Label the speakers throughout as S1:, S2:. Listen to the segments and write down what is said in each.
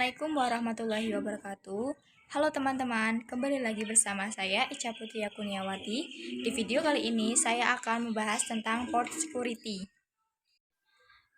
S1: Assalamualaikum warahmatullahi wabarakatuh. Halo teman-teman, kembali lagi bersama saya Ica Putri Kuniawati. Di video kali ini saya akan membahas tentang port security.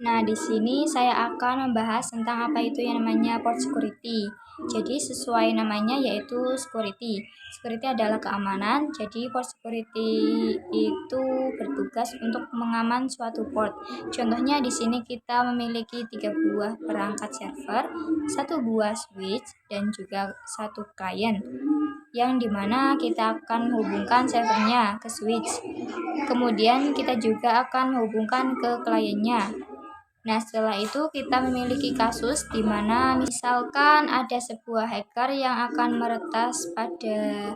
S1: Nah, di sini saya akan membahas tentang apa itu yang namanya port security. Jadi sesuai namanya yaitu security. Security adalah keamanan. Jadi port security itu bertugas untuk mengaman suatu port. Contohnya di sini kita memiliki 3 buah perangkat server, 1 buah switch, dan juga 1 client yang dimana kita akan menghubungkan servernya ke switch. Kemudian kita juga akan menghubungkan ke kliennya. Nah, setelah itu kita memiliki kasus di mana misalkan ada sebuah hacker yang akan meretas pada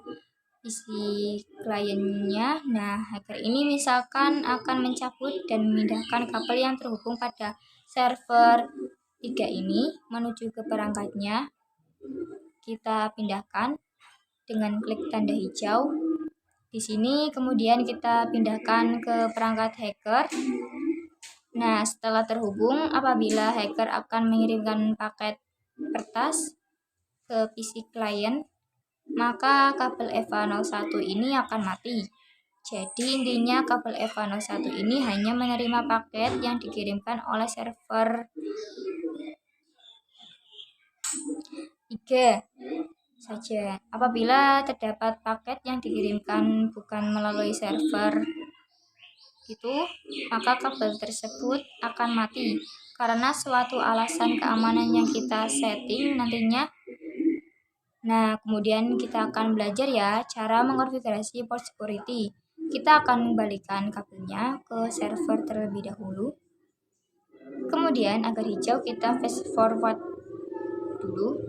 S1: isi kliennya. Nah, hacker ini misalkan akan mencabut dan memindahkan kabel yang terhubung pada server 3 ini menuju ke perangkatnya. Kita pindahkan dengan klik tanda hijau. Di sini kemudian kita pindahkan ke perangkat hacker. Nah, setelah terhubung, apabila hacker akan mengirimkan paket kertas ke PC klien, maka kabel EVA01 ini akan mati. Jadi intinya kabel EVA01 ini hanya menerima paket yang dikirimkan oleh server 3 saja. Apabila terdapat paket yang dikirimkan bukan melalui server itu, maka kabel tersebut akan mati karena suatu alasan keamanan yang kita setting nantinya. Nah, kemudian kita akan belajar ya cara mengkonfigurasi port security. Kita akan kembalikan kabelnya ke server terlebih dahulu. Kemudian agar hijau kita fast forward dulu.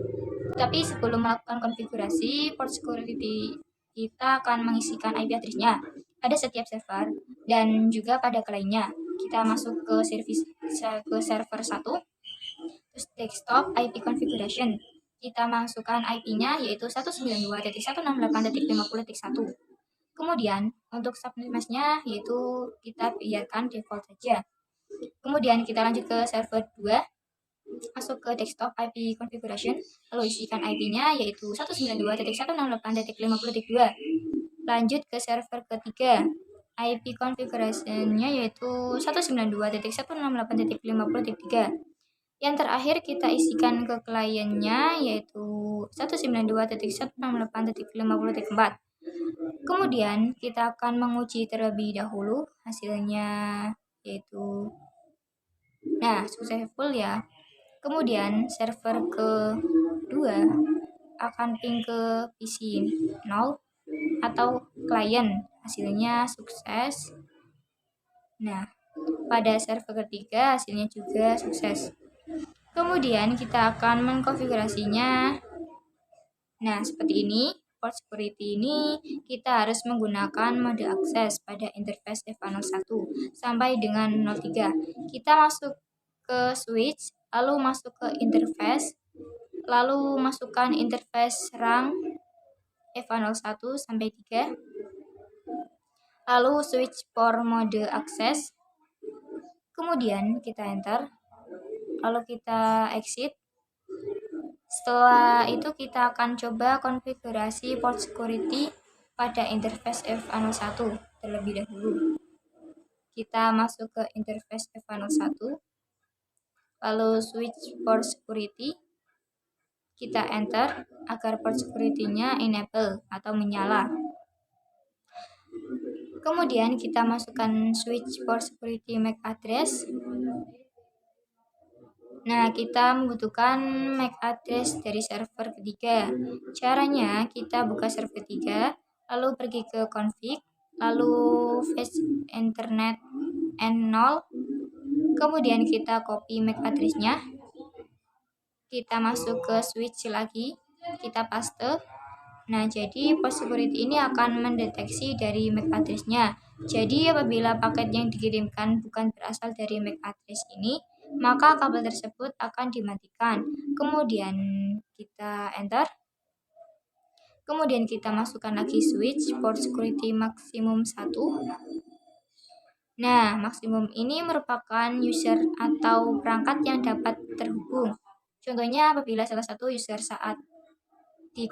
S1: Tapi sebelum melakukan konfigurasi port security, kita akan mengisikan IP address-nya pada setiap server dan juga pada kliennya. Kita masuk ke server 1, terus desktop IP configuration. Kita masukkan IP-nya yaitu 192.168.50.1. Kemudian untuk subnetmask-nya yaitu kita biarkan default saja. Kemudian kita lanjut ke server 2, masuk ke desktop IP configuration, lalu isikan IP-nya yaitu 192.168.50.2. Lanjut ke server ketiga, IP configuration-nya yaitu 192.168.50.3. Yang terakhir kita isikan ke kliennya yaitu 192.168.50.4. Kemudian kita akan menguji terlebih dahulu hasilnya yaitu successful ya. Kemudian server kedua akan ping ke PC 0 atau klien, hasilnya sukses. Nah, pada server ketiga hasilnya juga sukses. Kemudian kita akan mengkonfigurasinya. Nah, seperti ini. Port security ini kita harus menggunakan mode akses pada interface EVA01 sampai dengan 03. Kita masuk ke switch, lalu masuk ke interface, lalu masukkan interface rang EVA01 sampai 3, lalu switch for mode akses, kemudian kita enter, lalu kita exit. Setelah itu kita akan coba konfigurasi port security pada interface EVA01 terlebih dahulu. Kita masuk ke interface EVA01, lalu switch port security, kita enter agar port security-nya enable atau menyala. Kemudian kita masukkan switch port security MAC address. Nah, kita membutuhkan MAC address dari server ketiga. Caranya kita buka server ketiga, lalu pergi ke config, lalu fetch internet N0, kemudian kita copy MAC address-nya. Kita masuk ke switch lagi, kita paste. Nah, jadi port security ini akan mendeteksi dari MAC address-nya. Jadi apabila paket yang dikirimkan bukan berasal dari MAC address ini, maka kabel tersebut akan dimatikan. Kemudian kita enter. Kemudian kita masukkan lagi switch port security maksimum 1. Nah, maksimum ini merupakan user atau perangkat yang dapat terhubung. Contohnya apabila salah satu user saat di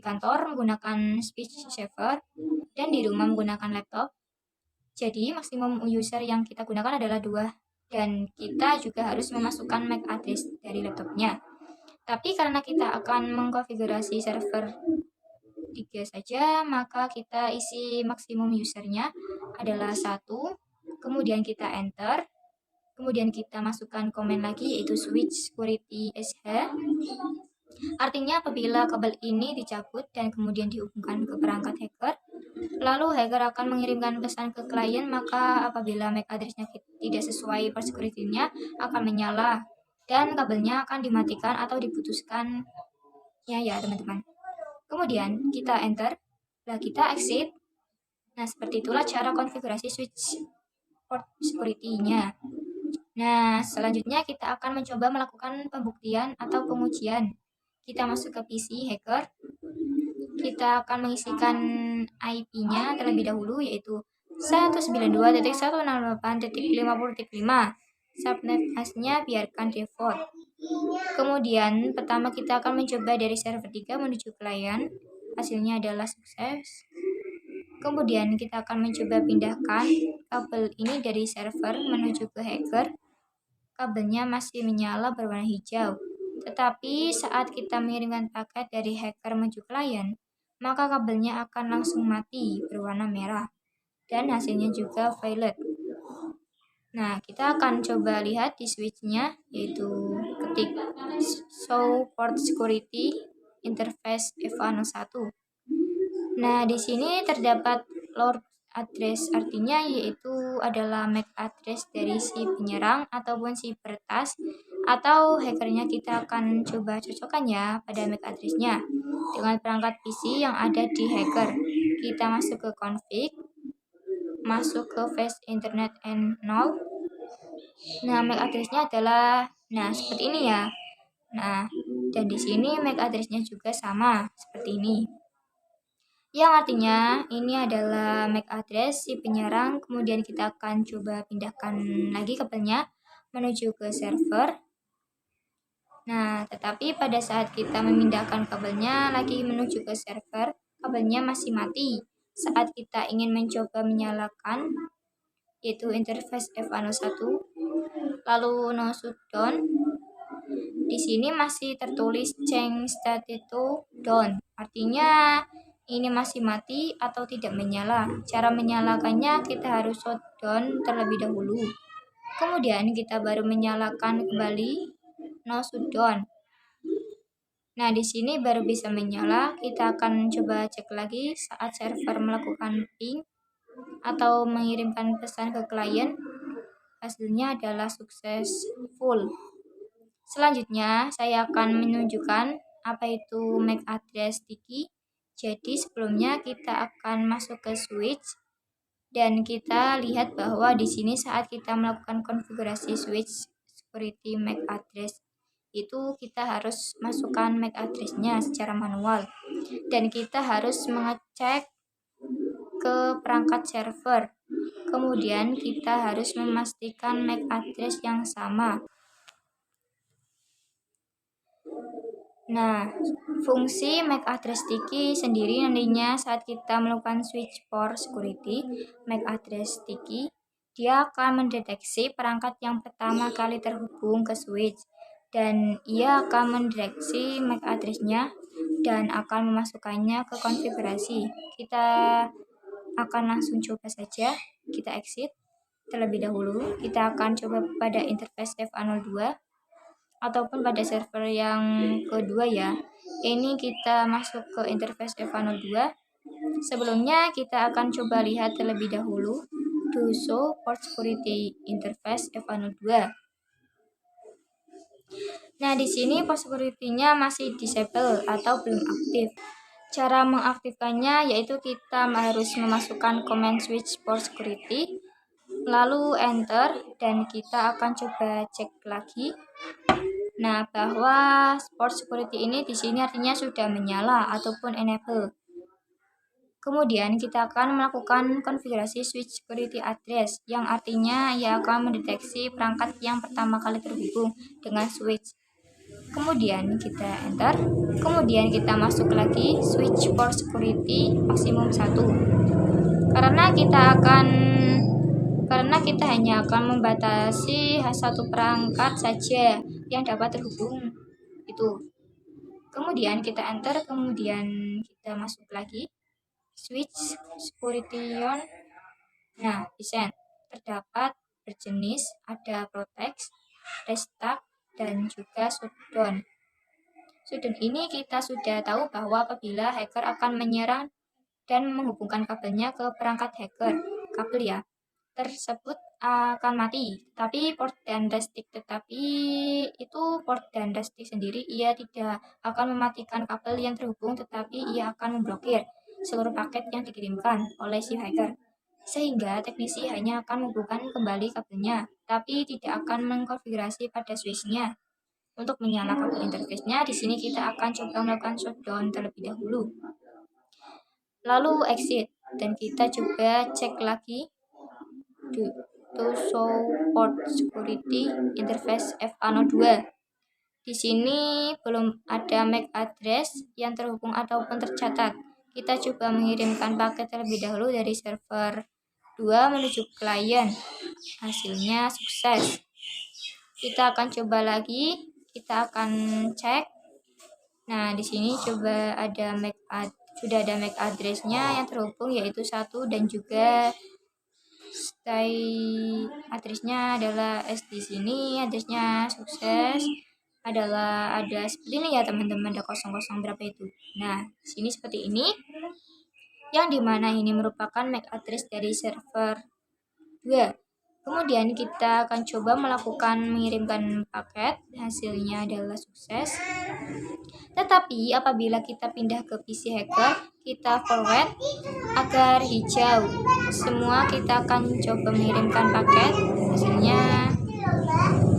S1: kantor menggunakan speech saver dan di rumah menggunakan laptop. Jadi maksimum user yang kita gunakan adalah 2 dan kita juga harus memasukkan MAC address dari laptopnya. Tapi karena kita akan mengkonfigurasi server 3 saja, maka kita isi maksimum usernya adalah 1, kemudian kita enter, kemudian kita masukkan komen lagi yaitu switch security sh. Artinya apabila kabel ini dicabut dan kemudian dihubungkan ke perangkat hacker, lalu hacker akan mengirimkan pesan ke klien, maka apabila MAC address-nya tidak sesuai port security-nya akan menyala dan kabelnya akan dimatikan atau diputuskan ya teman-teman. Kemudian kita enter, lalu kita exit. Nah, seperti itulah cara konfigurasi switch port security-nya. Nah, selanjutnya kita akan mencoba melakukan pembuktian atau pengujian. Kita masuk ke PC hacker. Kita akan mengisikan IP-nya terlebih dahulu yaitu 192.168.50.5. Subnet masknya biarkan default. Kemudian pertama kita akan mencoba dari server 3 menuju klien. Hasilnya adalah sukses. Kemudian kita akan mencoba pindahkan kabel ini dari server menuju ke hacker. Kabelnya masih menyala berwarna hijau. Tetapi saat kita mengirimkan paket dari hacker menuju klien, maka kabelnya akan langsung mati berwarna merah. Dan hasilnya juga violet. Nah, kita akan coba lihat di switch-nya, yaitu ketik show port security interface EVA01. Nah, di sini terdapat lord address, artinya yaitu adalah MAC address dari si penyerang ataupun si peretas, atau hackernya kita akan coba cocokkan ya pada MAC address-nya dengan perangkat PC yang ada di hacker. Kita masuk ke config, masuk ke fast internet and null. Nah, MAC address-nya adalah seperti ini ya. Nah, dan di sini MAC address-nya juga sama seperti ini. Yang artinya ini adalah MAC address si penyerang, kemudian kita akan coba pindahkan lagi kabelnya menuju ke server. Nah, tetapi pada saat kita memindahkan kabelnya lagi menuju ke server, kabelnya masih mati. Saat kita ingin mencoba menyalakan, yaitu interface EVA01, lalu no shutdown, di sini masih tertulis change state to down. Artinya ini masih mati atau tidak menyala. Cara menyalakannya kita harus shutdown terlebih dahulu. Kemudian kita baru menyalakan kembali no shutdown. Nah, di sini baru bisa menyala. Kita akan coba cek lagi saat server melakukan ping atau mengirimkan pesan ke klien. Hasilnya adalah successful. Selanjutnya, saya akan menunjukkan apa itu MAC address sticky. Jadi, sebelumnya kita akan masuk ke switch dan kita lihat bahwa di sini saat kita melakukan konfigurasi switch security MAC address itu kita harus masukkan MAC address-nya secara manual dan kita harus mengecek ke perangkat server. Kemudian kita harus memastikan MAC address yang sama. Nah, fungsi MAC address sticky sendiri nantinya saat kita melakukan switch port security MAC address sticky, dia akan mendeteksi perangkat yang pertama kali terhubung ke switch dan ia akan mendeteksi MAC address-nya dan akan memasukkannya ke konfigurasi. Kita akan langsung coba saja, kita exit terlebih dahulu. Kita akan coba pada interface EVA02 ataupun pada server yang kedua ya. Ini kita masuk ke interface EVA02. Sebelumnya kita akan coba lihat terlebih dahulu to show port security interface EVA02. Nah, di sini port security-nya masih disable atau belum aktif. Cara mengaktifkannya yaitu kita harus memasukkan command switch port security, lalu enter, dan kita akan coba cek lagi. Nah, bahwa port security ini di sini artinya sudah menyala ataupun enable. Kemudian kita akan melakukan konfigurasi switch security address yang artinya ia akan mendeteksi perangkat yang pertama kali terhubung dengan switch. Kemudian kita enter. Kemudian kita masuk lagi switch port security maksimum 1. Karena kita hanya akan membatasi satu perangkat saja yang dapat terhubung itu. Kemudian kita enter, kemudian kita masuk lagi switch security on. Nah, desain terdapat berjenis ada protect, restart, dan juga shutdown. Shutdown ini kita sudah tahu bahwa apabila hacker akan menyerang dan menghubungkan kabelnya ke perangkat hacker, kabel ya tersebut akan mati. Tapi port dan stick sendiri ia tidak akan mematikan kabel yang terhubung, tetapi ia akan memblokir seluruh paket yang dikirimkan oleh si hacker. Sehingga teknisi hanya akan menghubungkan kembali kabelnya, tapi tidak akan mengkonfigurasi pada switch-nya. Untuk menyalakan kabel interface-nya, di sini kita akan coba melakukan shutdown terlebih dahulu. Lalu exit, dan kita coba cek lagi to show port security interface FA02. Di sini belum ada MAC address yang terhubung ataupun tercatat. Kita coba mengirimkan paket terlebih dahulu dari server 2 menuju klien. Hasilnya sukses. Kita akan coba lagi. Kita akan cek. Nah, di sini coba sudah ada MAC address-nya yang terhubung yaitu 1, dan juga address-nya adalah di sini address-nya sukses adalah ada seperti ini ya teman-teman, ada 00 berapa itu. Nah, di sini seperti ini, yang dimana ini merupakan MAC address dari server 2. Kemudian kita akan coba mengirimkan paket, hasilnya adalah sukses. Tetapi apabila kita pindah ke PC hacker, kita forward agar hijau. Semua kita akan coba mengirimkan paket, hasilnya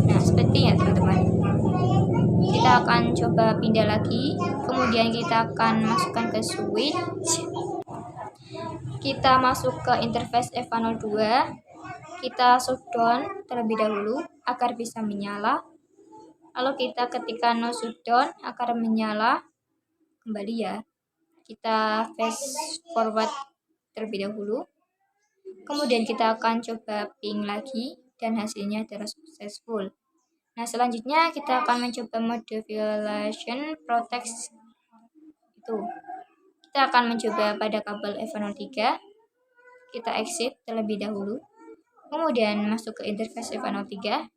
S1: nah seperti ya teman-teman. Kita akan coba pindah lagi, kemudian kita akan masukkan ke switch. Kita masuk ke interface FA02. Kita shutdown terlebih dahulu agar bisa menyala. Lalu kita ketika no shutdown agar menyala kembali ya. Kita fast forward terlebih dahulu. Kemudian kita akan coba ping lagi dan hasilnya adalah successful. Nah, selanjutnya kita akan mencoba mode violation protect itu. Kita akan mencoba pada kabel FA03. Kita exit terlebih dahulu. Kemudian masuk ke interface FA03.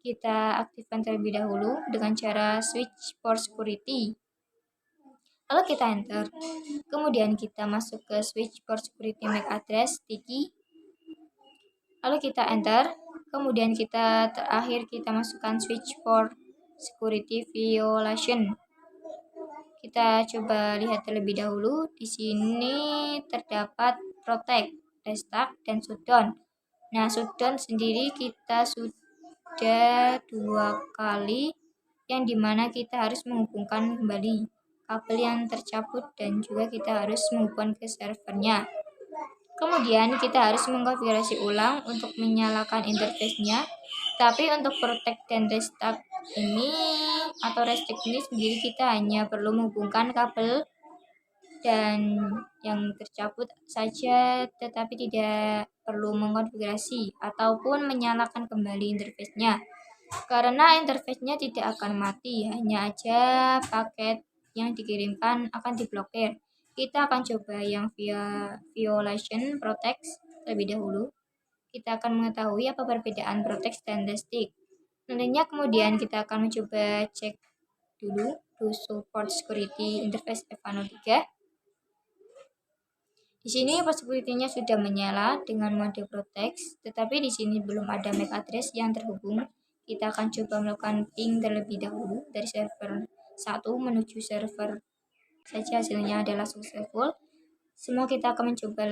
S1: Kita aktifkan terlebih dahulu dengan cara switch port security. Lalu kita enter. Kemudian kita masuk ke switch port security MAC address sticky. Lalu kita enter. Kemudian terakhir kita masukkan switch port security violation. Kita coba lihat terlebih dahulu. Di sini terdapat protect, restart, dan shutdown. Nah, shutdown sendiri kita sudah 2 kali, yang dimana kita harus menghubungkan kembali kabel yang tercabut dan juga kita harus menghubungkan ke servernya. Kemudian kita harus mengkonfigurasi ulang untuk menyalakan interface-nya. Tapi untuk protect dan restart ini atau restrict ini sendiri kita hanya perlu menghubungkan kabel dan yang tercabut saja, tetapi tidak perlu mengkonfigurasi ataupun menyalakan kembali interface-nya. Karena interface-nya tidak akan mati, hanya aja paket yang dikirimkan akan diblokir. Kita akan coba yang via violation protect terlebih dahulu. Kita akan mengetahui apa perbedaan protect dan restrict. Nantinya kemudian kita akan mencoba cek dulu to support security interface FA03. Di sini port security-nya sudah menyala dengan mode protect, tetapi di sini belum ada MAC address yang terhubung. Kita akan coba melakukan ping terlebih dahulu dari server 1 menuju server saja, hasilnya adalah successful. Semua kita akan coba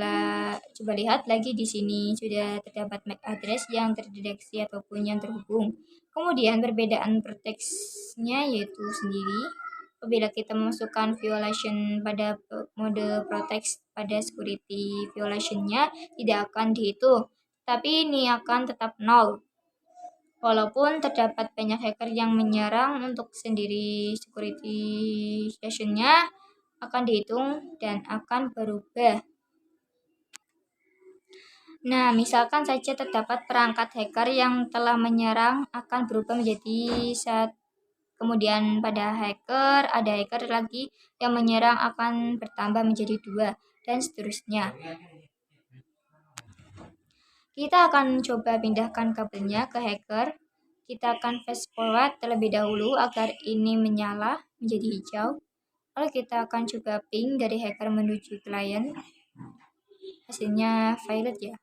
S1: lihat lagi di sini sudah terdapat MAC address yang terdeteksi ataupun yang terhubung. Kemudian perbedaan protect-nya yaitu sendiri apabila kita memasukkan violation pada mode protect pada security violation-nya tidak akan dihitung, tapi ini akan tetap nol. Walaupun terdapat banyak hacker yang menyerang untuk sendiri, security session-nya akan dihitung dan akan berubah. Nah, misalkan saja terdapat perangkat hacker yang telah menyerang akan berubah menjadi kemudian pada ada hacker lagi yang menyerang akan bertambah menjadi 2 dan seterusnya. Kita akan coba pindahkan kabelnya ke hacker. Kita akan fast forward terlebih dahulu agar ini menyala menjadi hijau. Lalu kita akan coba ping dari hacker menuju klien. Hasilnya violet ya.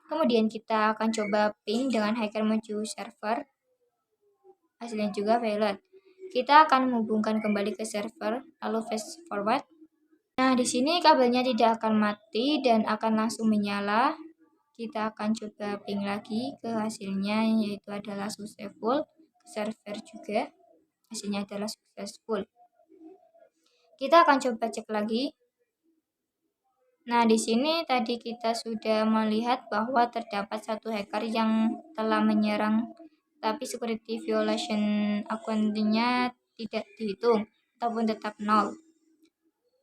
S1: Kemudian kita akan coba ping dengan hacker menuju server. Hasilnya juga violet. Kita akan menghubungkan kembali ke server, lalu fast forward. Nah, di sini kabelnya tidak akan mati dan akan langsung menyala. Kita akan coba ping lagi ke hasilnya, yaitu adalah successful. Ke server juga, hasilnya adalah successful. Kita akan coba cek lagi. Nah, di sini tadi kita sudah melihat bahwa terdapat satu hacker yang telah menyerang, tapi security violation akunnya tidak dihitung ataupun tetap 0.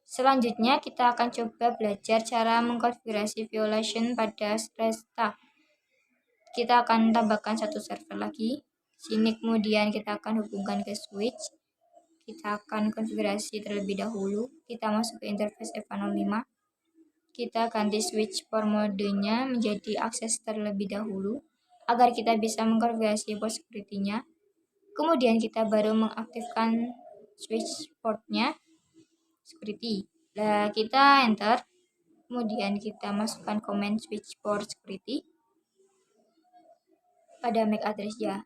S1: Selanjutnya, kita akan coba belajar cara mengkonfigurasi violation pada restart. Kita akan tambahkan satu server lagi. Sini kemudian kita akan hubungkan ke switch. Kita akan konfigurasi terlebih dahulu. Kita masuk ke interface EVA05. Kita ganti switch port modenya menjadi akses terlebih dahulu agar kita bisa mengkonfigurasi port security-nya. Kemudian kita baru mengaktifkan switch portnya security. Nah, kita enter. Kemudian kita masukkan command switch port security pada MAC address ya.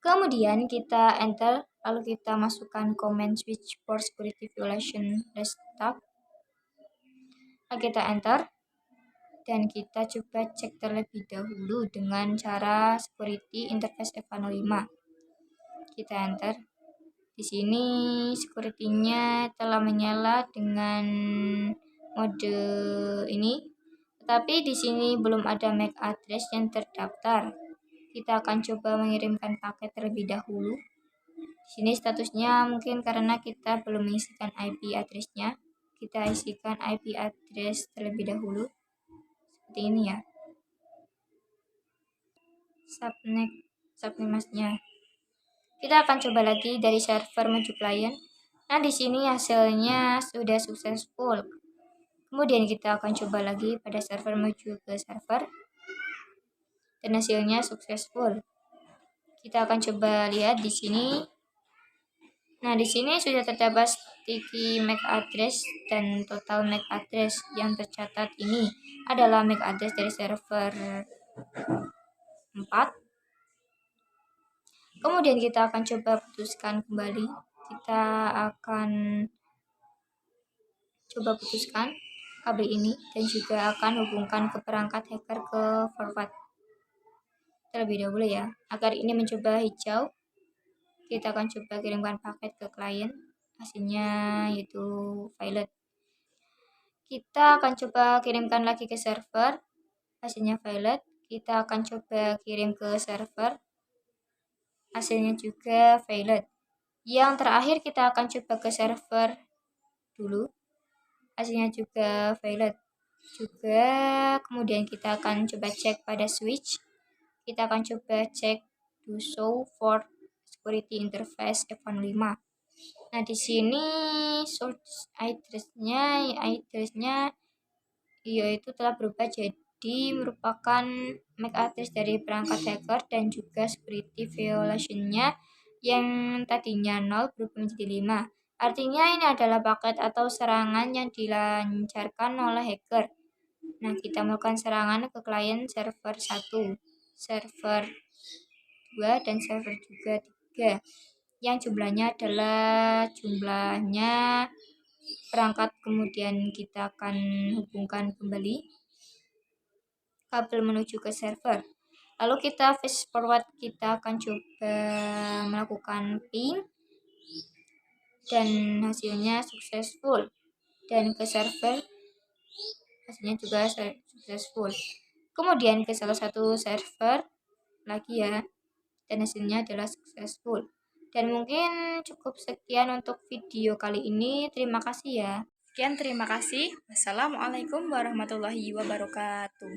S1: Kemudian kita enter, lalu kita masukkan command switch port security violation restart. Lalu kita enter dan kita coba cek terlebih dahulu dengan cara security interface EVA05. Kita enter. Di sini security-nya telah menyala dengan mode ini, tetapi di sini belum ada MAC address yang terdaftar. Kita akan coba mengirimkan paket terlebih dahulu. Di sini statusnya mungkin karena kita belum mengisikan IP address-nya. Kita isikan IP address terlebih dahulu. Seperti ini ya. Subnet-nya. Kita akan coba lagi dari server menuju klien. Nah, di sini hasilnya sudah successful. Kemudian kita akan coba lagi pada server menuju ke server. Dan hasilnya successful. Kita akan coba lihat di sini. Nah, di sini sudah terdapat sticky MAC address dan total MAC address. Yang tercatat ini adalah MAC address dari server 4. Kemudian kita akan coba putuskan kembali. Kita akan coba putuskan kabel ini dan juga akan hubungkan ke perangkat hacker ke forward terlebih dahulu ya. Agar ini mencoba hijau, kita akan coba kirimkan paket ke klien. Hasilnya yaitu violet. Kita akan coba kirimkan lagi ke server. Hasilnya violet. Kita akan coba kirim ke server. Hasilnya juga violet. Yang terakhir kita akan coba ke server dulu. Hasilnya juga violet. Juga kemudian kita akan coba cek pada switch. Kita akan coba cek do show for security interface EVA05. Nah, di sini source address-nya yaitu telah berubah jadi merupakan MAC address dari perangkat hacker dan juga security violation-nya yang tadinya 0 berubah menjadi 5. Artinya ini adalah paket atau serangan yang dilancarkan oleh hacker. Nah, kita melakukan serangan ke klien server 1, server 2, dan server juga 3. Yang jumlahnya adalah perangkat. Kemudian kita akan hubungkan kembali kabel menuju ke server. Lalu kita fast forward, kita akan coba melakukan ping dan hasilnya successful. Dan ke server hasilnya juga successful. Kemudian ke salah satu server lagi ya. dan hasilnya adalah successful. Dan mungkin cukup sekian untuk video kali ini. Terima kasih ya. Sekian, terima kasih. Wassalamualaikum warahmatullahi wabarakatuh.